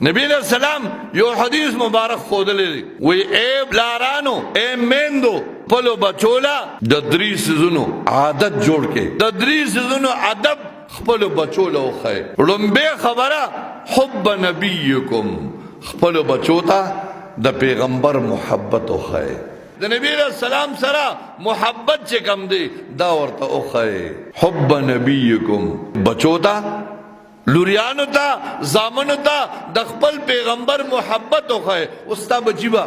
نبی علیہ السلام یو حدیث مبارک خودلی دی وی اے بلارانو اے میندو پلو بچولا د دری سیزونو عادت جوڑ کے د دری سیزونو ادب خپلو بچولا خی لنبے خبرہ حب نبیکم خپلو بچوتا د پیغمبر محبت خی د نبی علیہ السلام سرا محبت چکم دی دا ورطا خی حب نبیکم بچوتا لوریانو تا زامنو تا د خپل پیغمبر محبت وخی استا بچیبا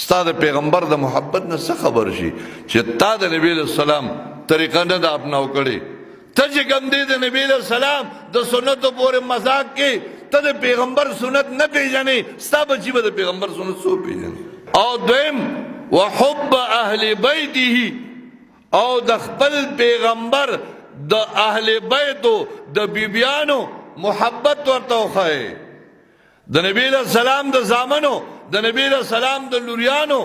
ستا د پیغمبر د محبت نه څه خبر شي چې تا د نبی علیہ السلام طریقه نه د اپناو کړي ته چې کوم دی د نبی علیہ السلام د سنتو پورې مذاق کې ته د پیغمبر سنت نه پیژنې ستا بچیبا د پیغمبر سنت سو پیژنې او دویم وحب اهل بیته او د خپل پیغمبر د اهل بیتو د بیبیانو محبت ورته وخی د نبی علیہ السلام د زامنو د نبی علیہ السلام د لوریانو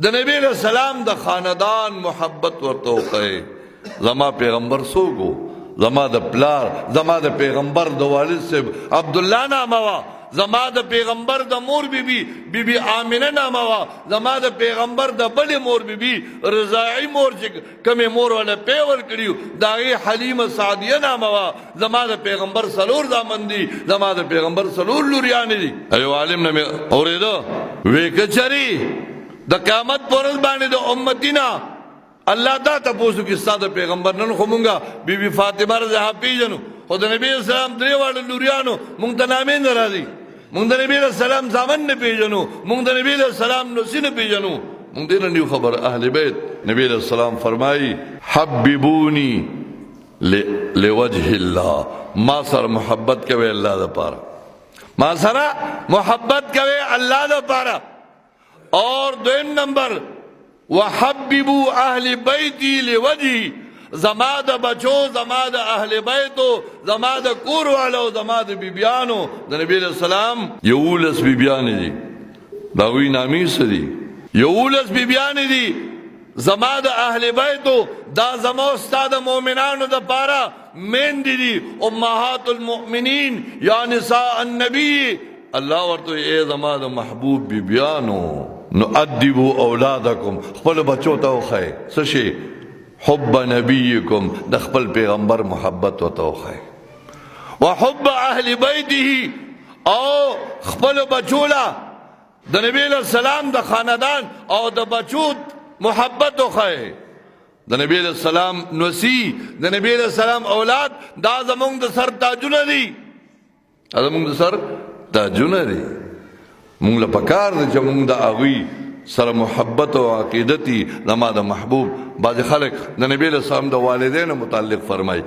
د نبی علیہ السلام د خاندان محبت ورته وخی زما پیغمبر سوگو زما د پلار زما د پیغمبر د والد صاحب عبداللہ ناموا زما د پیغمبر د مور بی بی آمینه ناموا زما د پیغمبر د بل مور بی رضاعی مور چې کمی مور والا پیور کړیو داغی حلیم سعدیه ناموا زما د پیغمبر سلور دامن دی زما د پیغمبر سلور لوریانی دی ایو عالم نمی اوریدو ویکچری د قیامت پورز بانی د امتینا اللہ دا تپوسو کستا د پیغمبر نن خمونگا بی بی فاطمہ رضا پیجنو خود نبی علیہ السلام دریوال لوریانو مونگ تا نامین در دی مونگ دا نبی علیہ السلام زامن نے پیجنو مونگ دا نبی علیہ السلام نسی نے پیجنو مونگ دینا نیو خبر اہل بیت نبی علیہ السلام فرمائی حببونی لوجہ اللہ ما سر محبت کوئے اللہ دا پارا ما سر محبت کوئے اللہ دا پارا اور دویم نمبر وحببو اہل بیتی لوجہی زما د بچو زما د اهل بیتو زما د کور والو زما د بیبیانو د نبی علیہ السلام یولس بیبیان دي داوی نامی سدي یولس بیبیان دي زما د اهل بیتو دا زما استاد مومنانو د پارا مین دي امهات المؤمنین یا نساء النبی الله ورته اے زما د محبوب بیبیانو نؤدبوا اولادکم خپل بچو ته وخی سشي حب نبیکم د خپل پیغمبر محبت و توخی وحب اهل بیته او خپل بچولا د نبی علیہ السلام د خاندان او د بچوت محبت وخی د نبی علیہ السلام نسی د نبی علیہ السلام اولاد دا زمونږ د سر تاجونه دي زمونږ د سر تاجونه دي مونږ له پکار د چې مونږ د هغوی سر محبت و عقیدتی زما د محبوب بعض خلق د نبی علیہ السلام د والدین متعلق فرمائی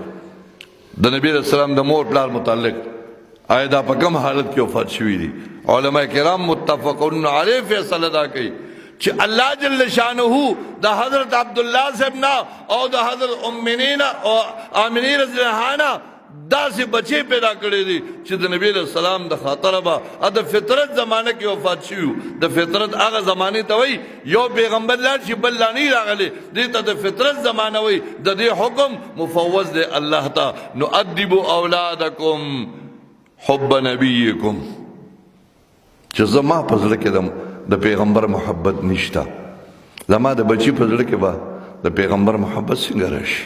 د نبی علیہ السلام د مور پلار متعلق آیا دا په کم حالت کې وفات شوی دي علماء کرام متفقون علیہ فیصله دا کوي چې الله جل شانہ د حضرت عبداللہ صاحب نا او د حضرت امینین او آمینی رضی اللہ عنہ دا سی بچے پیدا کردے دی چی دا نبی علیہ السلام دا خاطر با دا فطرت زمانہ کی وفات شیو دا فطرت آغا زمانی تا وی یو پیغمبر لار چی بلانی راگلے دیتا دا فطرت زمانہ وی دا دی حکم مفوض دے اللہ تا نؤدبو اولادکم حب نبیکم چی زمان پزلکی دا پیغمبر محبت نشتا زمان دا بچی پزلکی با دا پیغمبر محبت سنگرش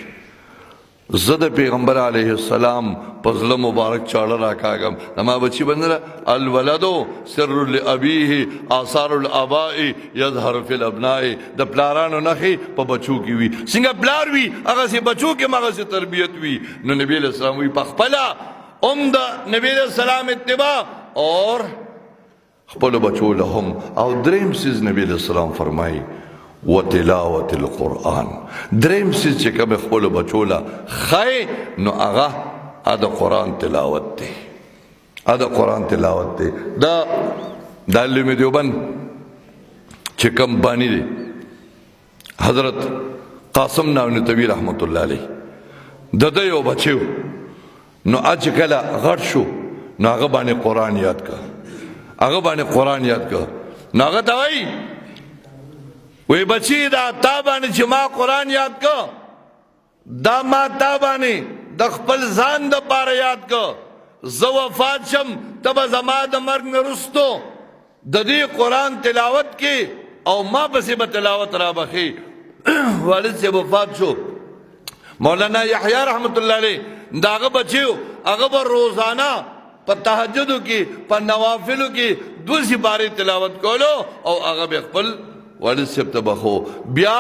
زد پیغمبر علیہ السلام پزل مبارک چاڑا راکاگم نما بچی بندر الولدو سر لابیه آثار الابائی یظہر فی الابنائی دا پلارانو نخی پا بچو کی وی سنگا پلار وی اگا سی بچو کے مغا سی تربیت وی نو نبی علیہ السلام وی پخپلا دا نبی علیہ السلام اتباع اور خپلو بچو لهم او دریم سیز نبی علیہ السلام فرمائی وتلاوت القرآن دریم سیز چه کم خپلو بچولا خی نو اغا ادا قرآن تلاوت تے ادا قرآن تلاوت تے دا علم دیوبند چه کم بانی دے حضرت قاسم ناونی طوی رحمت اللہ علیہ دا دیو بچیو نو اچ کلا غٹ شو نو اغا بانی قرآن یاد کا اغا بانی قرآن یاد کا نو اغا تاوئی وی بچی دا تابانی چی ما قرآن یاد کا دا ما تابانی دا خپل زان دا پار یاد کا زو وفات شم تبا زما د مرګ نه رستو د دې قرآن تلاوت کې او ما پسې به تلاوت را بخي والد سے وفات شو مولانا یحییٰ رحمت اللہ علیہ داغه بچیو هغه به روزانه په تهجدو کې په نوافلو کې 2 سپارې تلاوت کولو او هغه به خپل والد صاحب ته بخو بیا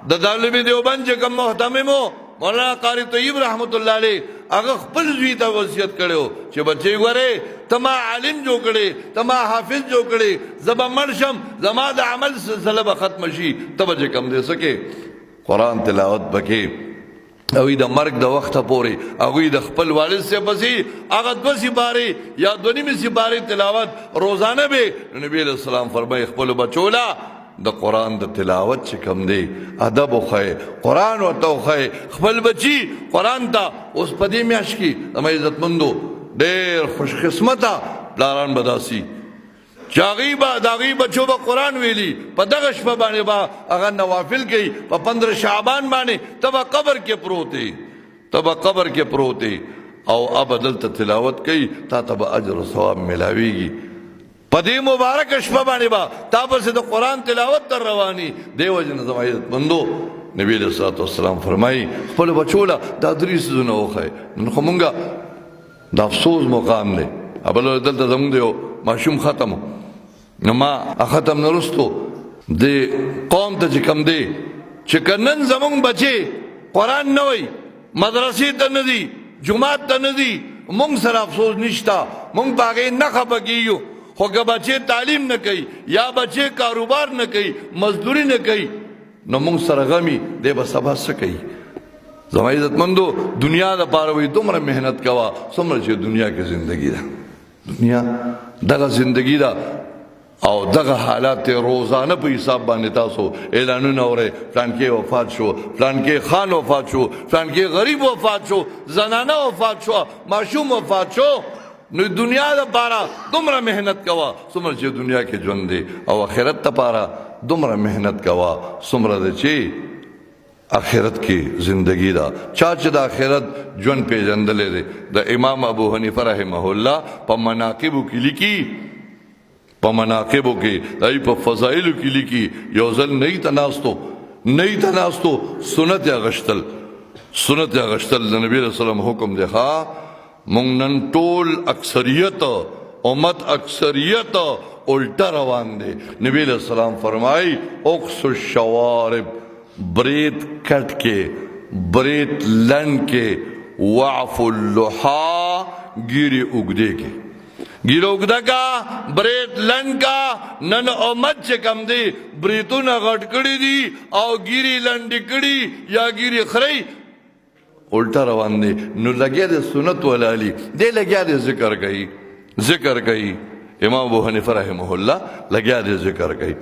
د دارالعلوم دیوبند چې کوم محتممو مولانا قاری طیب رحمت الله علیه هغه خپل زوی ته وصیت کړو چې بچی ګوره تما عالم جوړ کړي تما حافظ جوړ کړي زما مرشم زما د عمل سلسله به ختم شي تب چې کم دې سکے قرآن تلاوت بکې او د مرګ د وخته پورې هغوی د خپل والد سے پسې هغه 2 سپارې یا 2 نیمې سپارې تلاوت روزانه به نبی علیہ السلام فرمایي خپل بچولا د قرآن د تلاوت چې کم دی ادب وښیه قرآن ورته وښیه خپل بچي قرآن ته اوس په دې میاشت کې زما عزتمندو ډېر خوش قسمته پلاران به داسي چې هغوی بچو به قرآن ویلي په دغه شپه باندې به هغه نوافل کوي په 15 شعبان باندې ته به قبر کې پروت دی او اب دلته تلاوت کوي تا ته به اجر و ثواب ملاویږي په دې مبارک شپه باندې به تا پسې د قرآن تلاوت تر رواني دی وجه نه زما عزتمندو نبی علیہ الصلوۃ والسلام فرمایي خپل بچو له دا 3 څیزونه وښایه نن خو مونږه د افسوس مقام دی بل دلته زمونږ د یو ماشوم ختم نو ما ختم نه رستو د قوم ته چې کم دی چې که نن زمونږ بچې قرآن نه وی مدرسې ته نه دي جماعت ته نه دي مونږ سره افسوس نشته مونږ په هغې نه خفه کېږو خو که بچې تعلیم نه کوي یا بچې کاروبار نه کوي مزدوري نه کوي نو مونږ سره غمي دی به سبا څه کوي زما عزتمندو دنیا دپاره وایي دومره محنت کوه څومره چې دنیا کې زندگی ده دنیا دغه زندگی ده او دغه حالات روزانه په حساب باندې تاسو اعلانونه اورئ فلانکې وفات شو فلانکې خان وفات شو فلانکې غریب وفات شو زنانه وفات شو ماشوم وفات شو نو دنیا دپاره دومره محنت کوه څومره چې دنیا کې ژوند دی او آخرت دپاره دومره محنت کوه څومره ده چې آخرت کی زندگی دا چاچ دا آخرت جون پیژندلے دے دا امام ابو حنیفہ رحمہ اللہ پا مناقبو کی لکی پا مناقبو کی دائی پا فضائلو کی لکی یوزل نئی تناستو سنت اغشتل دا نبی علیہ السلام حکم دے خواہ منگنن طول اکثریت امت اکثریت الٹا روان دے نبی علیہ السلام فرمائی اقص الشوارب برید کٹ کے برید لن کے وعف اللحا گیری اگدے کے گیر اگدہ کا برید لن کا نن امت چکم دے بریتون غٹ کڑی دی او گیری لنڈی کڑی یا گیری خری الٹا روان دے نو لگیا دے سنت والالی دے لگیا دے ذکر گئی امام ابو حنیفہ رحمہ اللہ لگیا دے ذکر گئی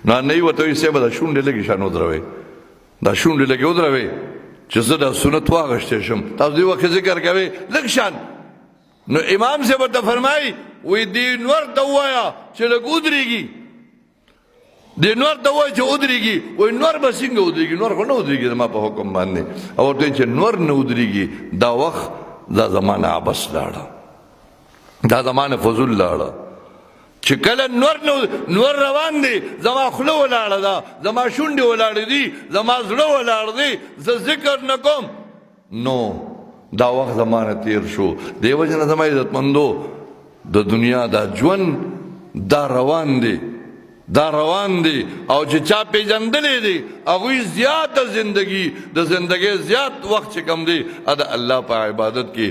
نا نئی وطوی سے با دا شونڈے لگی شانو دروے دا شونډې لږې ودروې چې زه دا سنت واغشتی شم تاسو دې وخت ذکر کوئ لږ شان نو امام صاحب ورته فرمایي وایي دې نور ته ووایه چې لږ ودرېږي دې نور ته ووایه چې ودرېږي وایي نور به څنګه ودرېږي نور خو نه ودرېږي زما په حکم باندې او ورته وایي چې نور نه ودرېږي دا وخت دا زمانه عبس لاړه دا زمانه فضول لاړه چې کله نور روان دی زما خوله ولاړه ده زما شونډې ولاړې دي زما زړه ولاړ دی زه ذکر نه کوم نو دا وخت زمانه تیر شو دی وجه نه زما عزتمندو د دنیا دا ژوند دا روان دی او چې چا پیژندلی دی هغوی زیاته زندگی د زندګۍ زیات وخت چې کم دی دا الله په عبادت کې